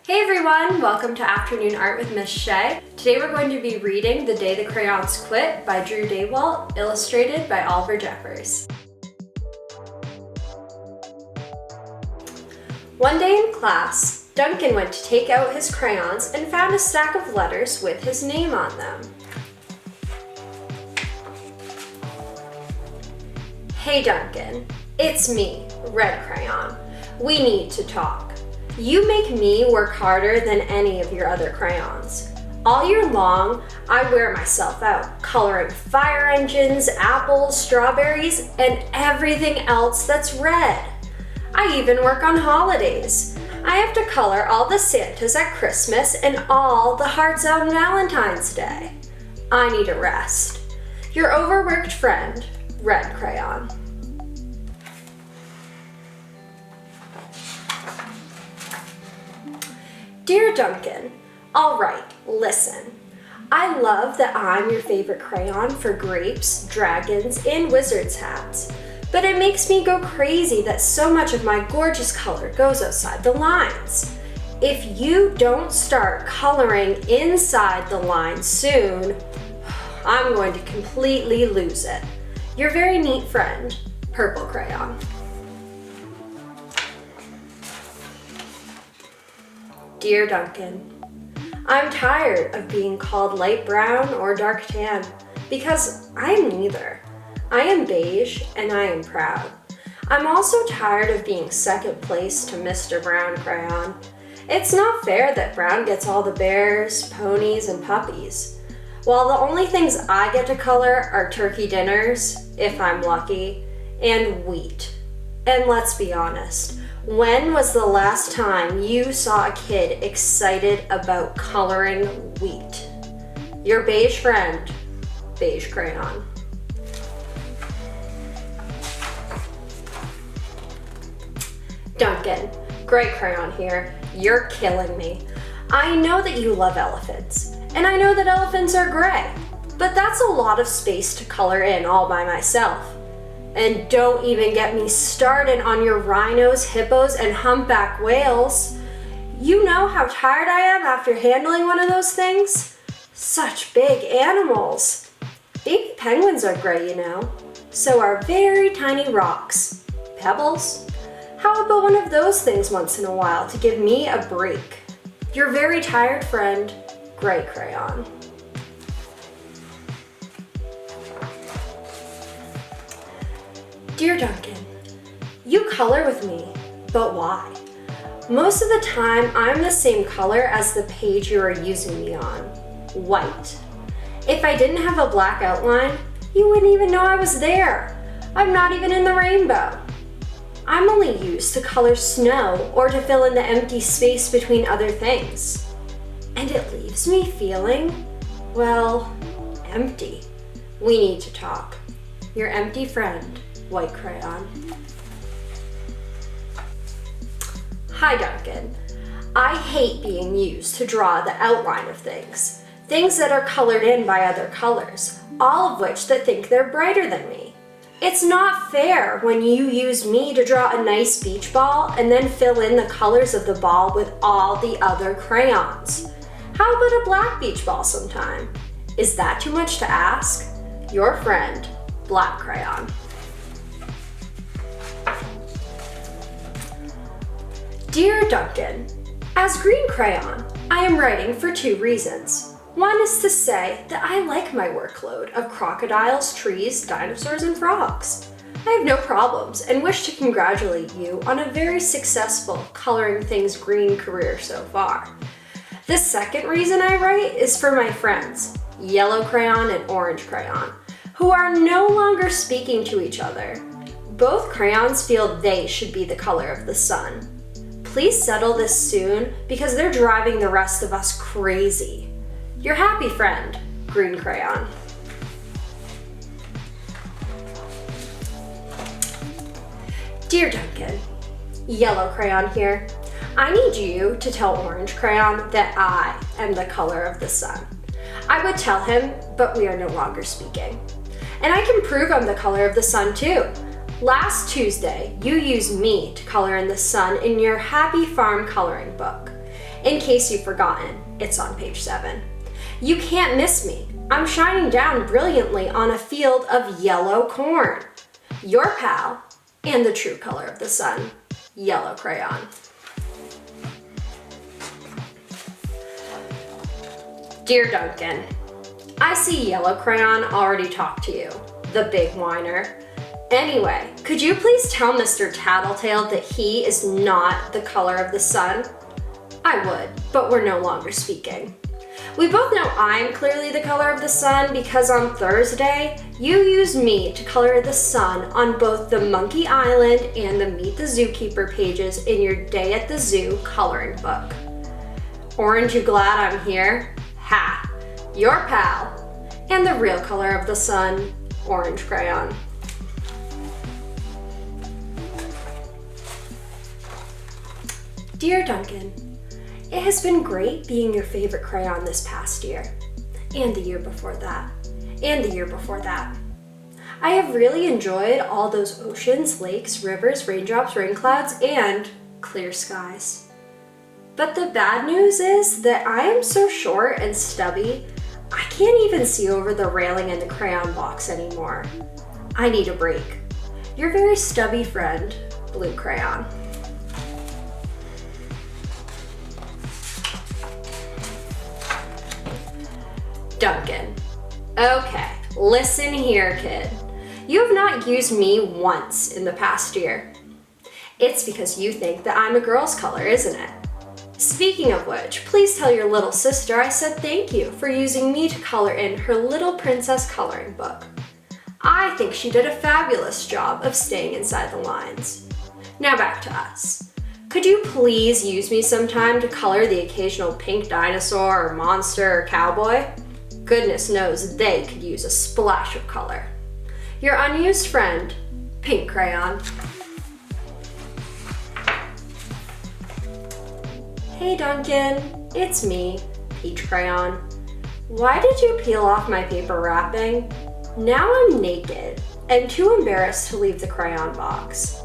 Hey everyone, welcome to Afternoon Art with Miss Shaye. Today we're going to be reading The Day the Crayons Quit by Drew Daywalt, illustrated by Oliver Jeffers. One day in class, Duncan went to take out his crayons and found a stack of letters with his name on them. Hey Duncan, it's me, Red Crayon. We need to talk. You make me work harder than any of your other crayons. All year long, I wear myself out, coloring fire engines, apples, strawberries, and everything else that's red. I even work on holidays. I have to color all the Santas at Christmas and all the hearts on Valentine's Day. I need a rest. Your overworked friend, Red Crayon. Dear Duncan, all right, listen. I love that I'm your favorite crayon for grapes, dragons, and wizards hats, but it makes me go crazy that so much of my gorgeous color goes outside the lines. If you don't start coloring inside the lines soon, I'm going to completely lose it. Your very neat friend, Purple Crayon. Dear Duncan, I'm tired of being called light brown or dark tan because I'm neither. I am beige and I am proud. I'm also tired of being second place to Mr. Brown Crayon. It's not fair that Brown gets all the bears, ponies, and puppies, while the only things I get to color are turkey dinners, if I'm lucky, and wheat. And let's be honest, when was the last time you saw a kid excited about coloring wheat? Your beige friend, Beige Crayon. Duncan, Gray Crayon here. You're killing me. I know that you love elephants, and I know that elephants are gray, but that's a lot of space to color in all by myself. And don't even get me started on your rhinos, hippos, and humpback whales. You know how tired I am after handling one of those things? Such big animals. Baby penguins are gray, you know. So are very tiny rocks. Pebbles? How about one of those things once in a while to give me a break? Your very tired friend, Gray Crayon. Dear Duncan, you color with me, but why? Most of the time, I'm the same color as the page you are using me on, white. If I didn't have a black outline, you wouldn't even know I was there. I'm not even in the rainbow. I'm only used to color snow or to fill in the empty space between other things. And it leaves me feeling, well, empty. We need to talk. Your empty friend, White Crayon. Hi Duncan. I hate being used to draw the outline of things that are colored in by other colors, all of which that think they're brighter than me. It's not fair when you use me to draw a nice beach ball and then fill in the colors of the ball with all the other crayons. How about a black beach ball sometime? Is that too much to ask? Your friend, Black Crayon. Dear Duncan, as Green Crayon, I am writing for two reasons. One is to say that I like my workload of crocodiles, trees, dinosaurs, and frogs. I have no problems and wish to congratulate you on a very successful coloring things green career so far. The second reason I write is for my friends, Yellow Crayon and Orange Crayon, who are no longer speaking to each other. Both crayons feel they should be the color of the sun. Please settle this soon because they're driving the rest of us crazy. Your happy friend, Green Crayon. Dear Duncan, Yellow Crayon here. I need you to tell Orange Crayon that I am the color of the sun. I would tell him, but we are no longer speaking. And I can prove I'm the color of the sun too. Last Tuesday, you used me to color in the sun in your Happy Farm coloring book. In case you've forgotten, it's on page 7. You can't miss me. I'm shining down brilliantly on a field of yellow corn. Your pal and the true color of the sun, yellow crayon. Dear Duncan, I see yellow crayon already talked to you, the big whiner. Anyway, could you please tell Mr. Tattletale that he is not the color of the sun? I would, but we're no longer speaking. We both know I'm clearly the color of the sun because on Thursday, you used me to color the sun on both the Monkey Island and the Meet the Zookeeper pages in your Day at the Zoo coloring book. Aren't you glad I'm here? Ha! Your pal, and the real color of the sun, orange crayon. Dear Duncan, it has been great being your favorite crayon this past year, and the year before that, and the year before that. I have really enjoyed all those oceans, lakes, rivers, raindrops, rain clouds, and clear skies. But the bad news is that I am so short and stubby, I can't even see over the railing in the crayon box anymore. I need a break. Your very stubby friend, blue crayon. Duncan. Okay, listen here, kid. You have not used me once in the past year. It's because you think that I'm a girl's color, isn't it? Speaking of which, please tell your little sister I said thank you for using me to color in her Little Princess coloring book. I think she did a fabulous job of staying inside the lines. Now back to us. Could you please use me sometime to color the occasional pink dinosaur or monster or cowboy? Goodness knows they could use a splash of color. Your unused friend, pink crayon. Hey Duncan, it's me, peach crayon. Why did you peel off my paper wrapping? Now I'm naked and too embarrassed to leave the crayon box.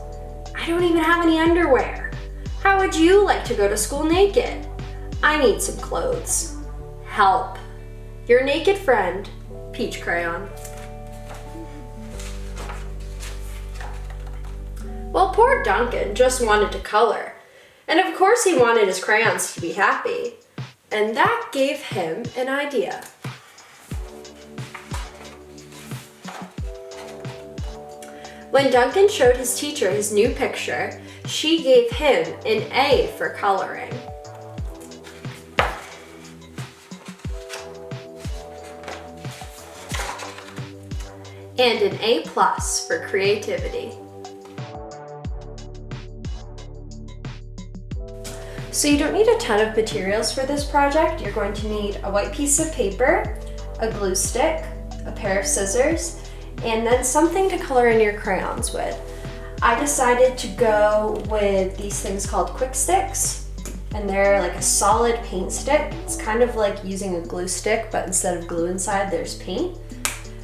I don't even have any underwear. How would you like to go to school naked? I need some clothes. Help. Your naked friend, peach crayon. Well, poor Duncan just wanted to color. And of course he wanted his crayons to be happy. And that gave him an idea. When Duncan showed his teacher his new picture, she gave him an A for coloring. And an A+ for creativity. So you don't need a ton of materials for this project. You're going to need a white piece of paper, a glue stick, a pair of scissors, and then something to color in your crayons with. I decided to go with these things called quick sticks, and they're like a solid paint stick. It's kind of like using a glue stick, but instead of glue inside, there's paint.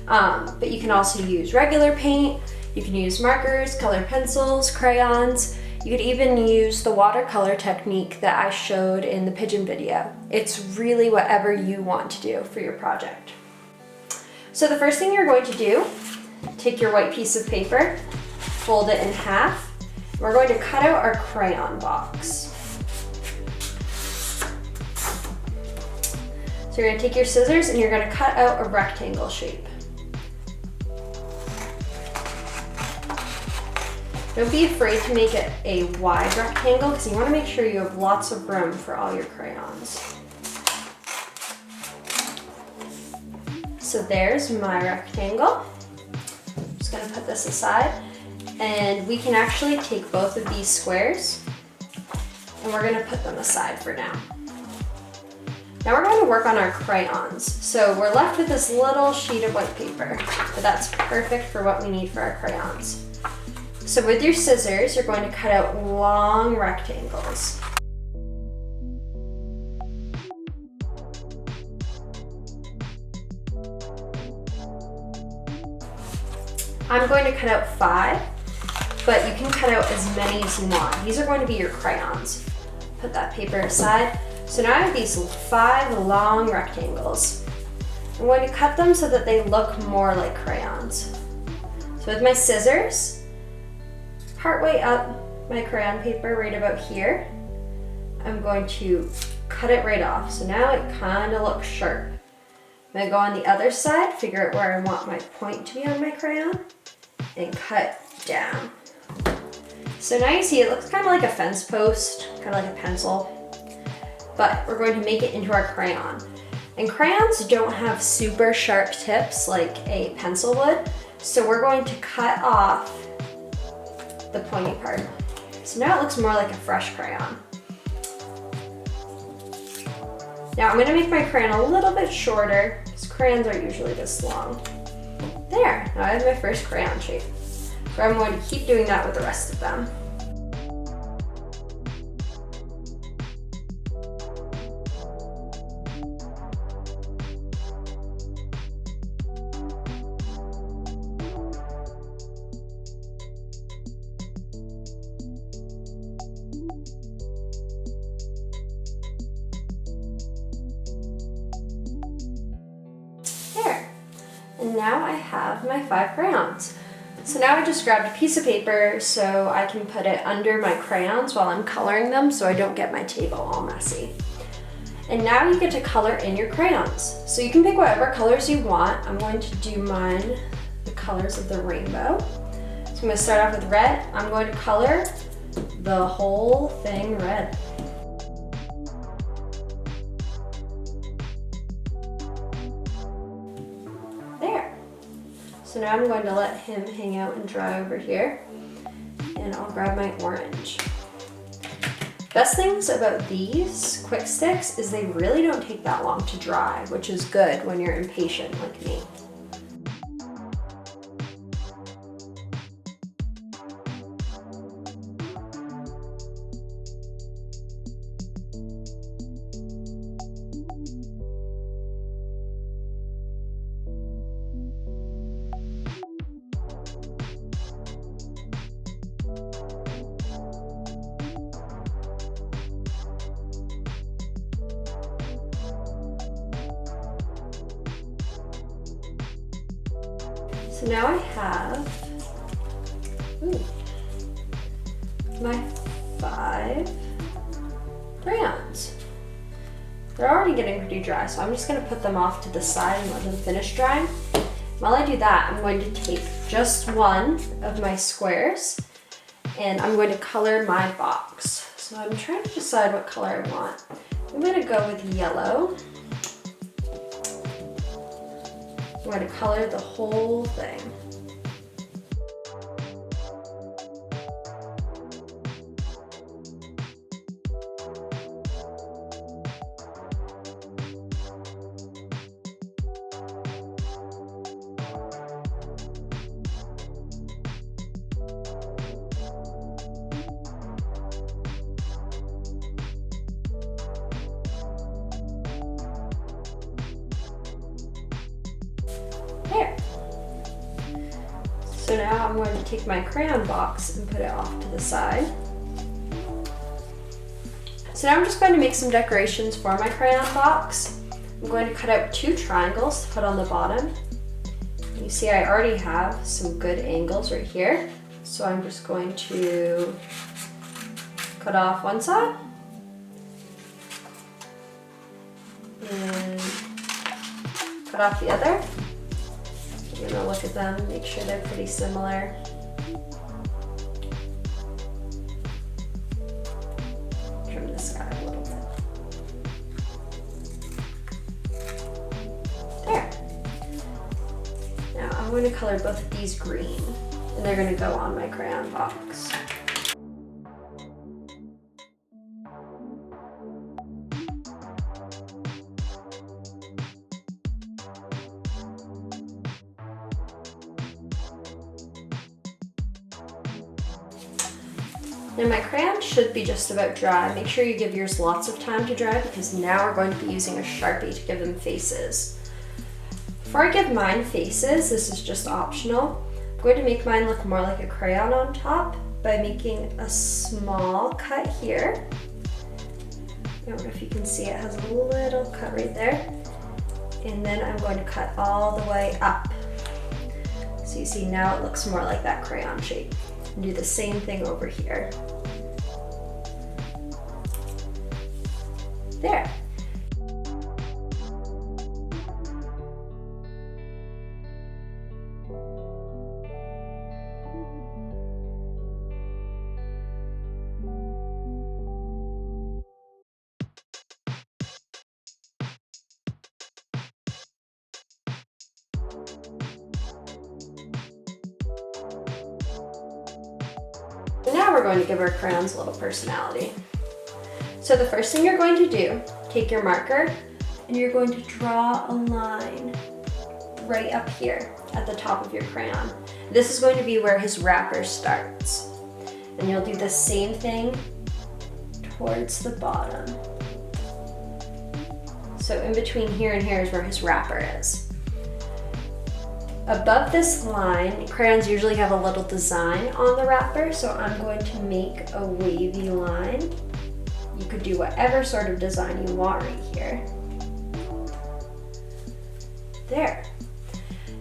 But you can also use regular paint. You can use markers, colored pencils, crayons. You could even use the watercolor technique that I showed in the pigeon video. It's really whatever you want to do for your project. So the first thing you're going to do, take your white piece of paper, fold it in half. We're going to cut out our crayon box. So you're going to take your scissors and you're going to cut out a rectangle shape. Don't be afraid to make it a wide rectangle because you want to make sure you have lots of room for all your crayons. So there's my rectangle. I'm just going to put this aside, and we can actually take both of these squares and we're going to put them aside for now. Now we're going to work on our crayons. So we're left with this little sheet of white paper, but that's perfect for what we need for our crayons. So with your scissors, you're going to cut out long rectangles. I'm going to cut out 5, but you can cut out as many as you want. These are going to be your crayons. Put that paper aside. So now I have these 5 long rectangles. I'm going to cut them so that they look more like crayons. So with my scissors, partway up my crayon paper right about here, I'm going to cut it right off. So now it kind of looks sharp. I'm gonna go on the other side, figure out where I want my point to be on my crayon, and cut down. So now you see it looks kind of like a fence post, kind of like a pencil, but we're going to make it into our crayon. And crayons don't have super sharp tips like a pencil would, so we're going to cut off the pointy part. So now it looks more like a fresh crayon. Now I'm gonna make my crayon a little bit shorter, because crayons are usually this long. There, now I have my first crayon shape. So I'm going to keep doing that with the rest of them. And now I have my 5 crayons. So now I just grabbed a piece of paper so I can put it under my crayons while I'm coloring them so I don't get my table all messy. And now you get to color in your crayons. So you can pick whatever colors you want. I'm going to do mine the colors of the rainbow. So I'm going to start off with red. I'm going to color the whole thing red. So now I'm going to let him hang out and dry over here, and I'll grab my orange. Best things about these quick sticks is they really don't take that long to dry, which is good when you're impatient like me. So now I have my 5 crayons. They're already getting pretty dry, so I'm just going to put them off to the side and let them finish drying. While I do that, I'm going to take just one of my squares and I'm going to color my box. So I'm trying to decide what color I want. I'm going to go with yellow. I'm going to color the whole thing. There. So now I'm going to take my crayon box and put it off to the side. So now I'm just going to make some decorations for my crayon box. I'm going to cut out 2 triangles to put on the bottom. You see I already have some good angles right here. So I'm just going to cut off one side and cut off the other. I'm gonna look at them, make sure they're pretty similar. Trim this guy a little bit. There. Now I'm going to color both of these green, and they're going to go on my crayon box. Now my crayon should be just about dry. Make sure you give yours lots of time to dry because now we're going to be using a Sharpie to give them faces. Before I give mine faces, this is just optional. I'm going to make mine look more like a crayon on top by making a small cut here. I don't know if you can see, it has a little cut right there. And then I'm going to cut all the way up. So you see now it looks more like that crayon shape. And do the same thing over here. There. Now we're going to give our crayons a little personality. So the first thing you're going to do, take your marker and you're going to draw a line right up here at the top of your crayon. This is going to be where his wrapper starts. And you'll do the same thing towards the bottom. So in between here and here is where his wrapper is. Above this line, crayons usually have a little design on the wrapper, so I'm going to make a wavy line. You could do whatever sort of design you want right here. There.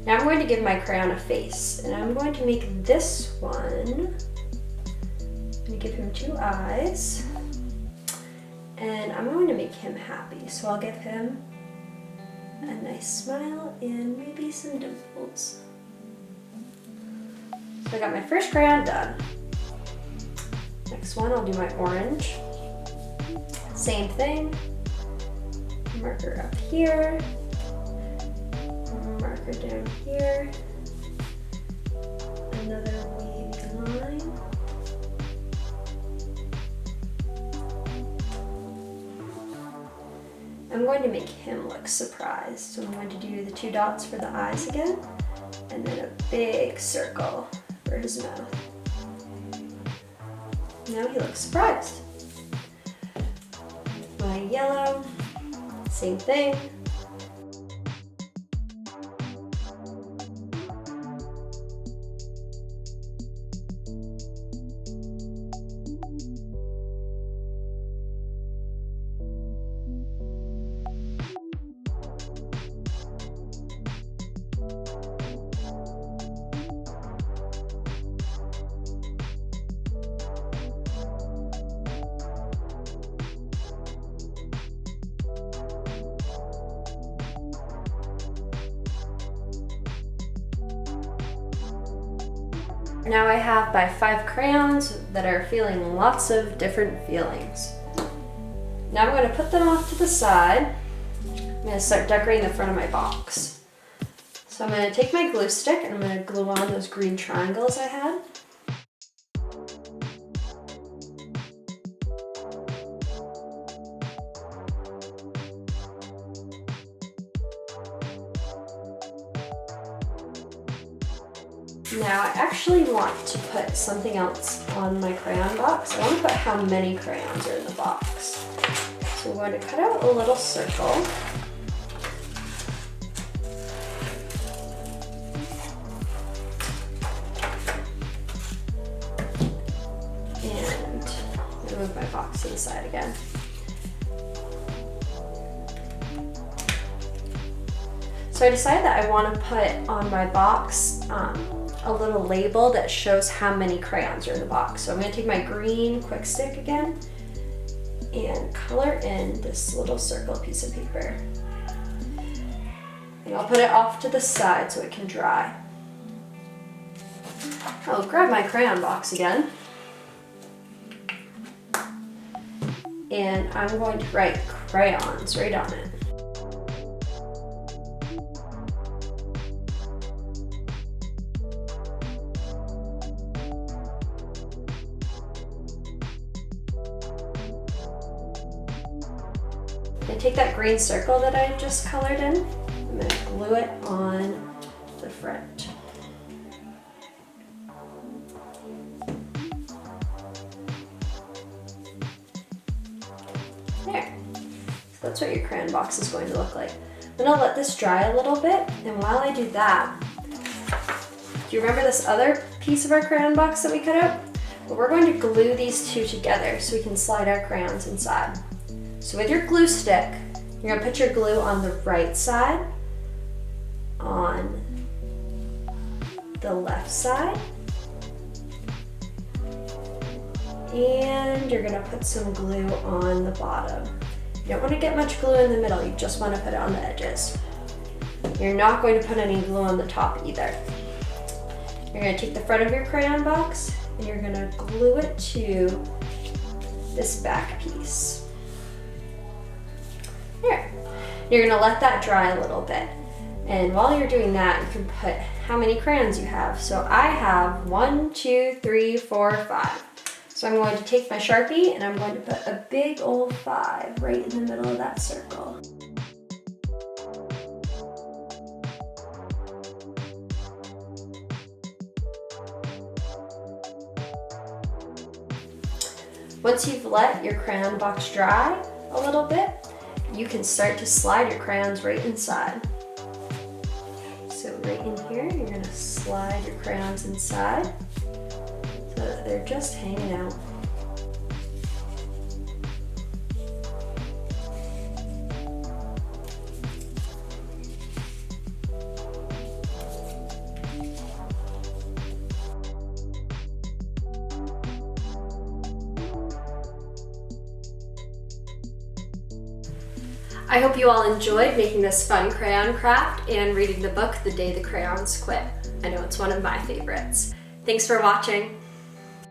Now I'm going to give my crayon a face, and I'm going to make this one. I'm going to give him 2 eyes, and I'm going to make him happy, so I'll give him a nice smile and maybe some dimples. So I got my first crayon done. Next one, I'll do my orange. Same thing. Marker up here. Marker down here. Another wavy line. I'm going to make him look surprised. So I'm going to do the 2 dots for the eyes again, and then a big circle for his mouth. Now he looks surprised. My yellow, same thing. Now I have my 5 crayons that are feeling lots of different feelings. Now I'm going to put them off to the side. I'm going to start decorating the front of my box. So I'm going to take my glue stick and I'm going to glue on those green triangles I had. Now I actually want to put something else on my crayon box. I want to put how many crayons are in the box. So I'm going to cut out a little circle. And I'm going to move my box to the side again. So I decided that I want to put on my box a little label that shows how many crayons are in the box. So I'm going to take my green quick stick again and color in this little circle piece of paper. And I'll put it off to the side so it can dry. I'll grab my crayon box again. And I'm going to write crayons right on it. And take that green circle that I just colored in, I'm going to glue it on the front. There. So that's what your crayon box is going to look like. Then I'll let this dry a little bit, and while I do that, do you remember this other piece of our crayon box that we cut out? Well, we're going to glue these two together so we can slide our crayons inside. So with your glue stick, you're gonna put your glue on the right side, on the left side, and you're gonna put some glue on the bottom. You don't wanna get much glue in the middle, you just wanna put it on the edges. You're not going to put any glue on the top either. You're gonna take the front of your crayon box and you're gonna glue it to this back piece. There. You're gonna let that dry a little bit. And while you're doing that, you can put how many crayons you have. So I have 1, 2, 3, 4, 5. So I'm going to take my Sharpie and I'm going to put a big old 5 right in the middle of that circle. Once you've let your crayon box dry a little bit, you can start to slide your crayons right inside. So right in here, you're gonna slide your crayons inside so that they're just hanging out. I hope you all enjoyed making this fun crayon craft and reading the book The Day the Crayons Quit. I know it's one of my favorites. Thanks for watching.